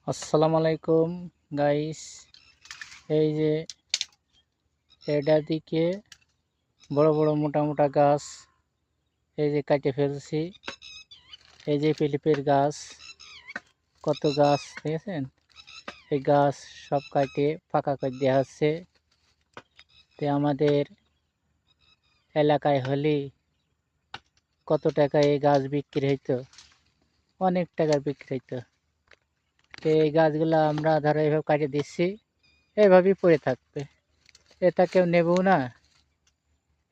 আসসালামু আলাইকুম গাইস। এই যে এটা দিকে বড় বড় মোটা মোটা গাছ এই যে কাটে ফেলছি। এই যে পিলিপের গাছ, কত গাছ দেখেছেন? এই গাছ সব কাটে ফাঁকা করে দেওয়া হচ্ছে। তো আমাদের এলাকায় হলে কত টাকায় এই গাছ বিক্রি হইতো, অনেক টাকার বিক্রি হইতো। তো এই গাছগুলো আমরা ধরো এইভাবে কাটে দিচ্ছি, এইভাবেই পড়ে থাকবে, এটা কেউ নেবও না।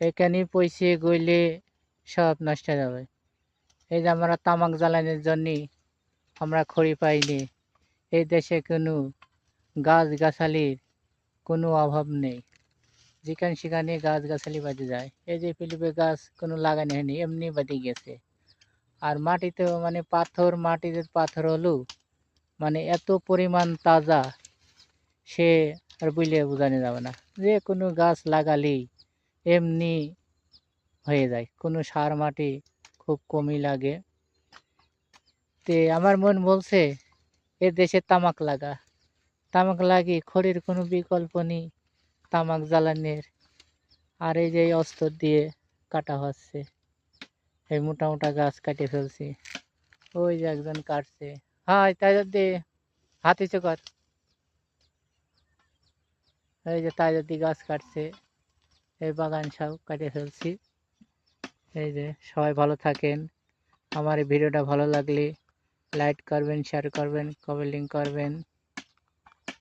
এখানে পয়সে গইলে সব নষ্ট হয়ে যাবে। এই যে আমরা তামাক জ্বালানোর জন্য আমরা খড়ি পাইনি। এই দেশে কোনো গাছ গাছালির কোনো অভাব নেই, যেখানে সেখানে গাছ গাছালি বাঁধে যায়। এই যে পিলিপে গাছ কোনো লাগানো হয়নি, এমনি বাঁধে গেছে। আর মাটিতেও মানে পাথর, মাটিতে পাথর হলেও মানে এত পরিমাণ তাজা, সে আর বুঝলে বোঝানো যাবে না। যে কোনো গাছ লাগালেই এমনি হয়ে যায়, কোনো সার মাটি খুব কমই লাগে। তে আমার মন বলছে এ দেশে তামাক লাগা, তামাক লাগিয়ে খড়ির কোনো বিকল্প নেই তামাক জ্বালানির। আর এই যে এই অস্ত্র দিয়ে কাটা হচ্ছে, এই মোটা মোটা গাছ কাটে ফেলছি। ওই যে একজন কাটছে, হাই তাই যদি হাতি চোকর, এই যে তাই যদি গাছ কাটছে, এই বাগান সব কাটে ফেলছি। এই যে সবাই ভালো থাকেন। আমার এই ভিডিওটা ভালো লাগলে লাইক করবেন, শেয়ার করবেন, কমেন্ট করবেন।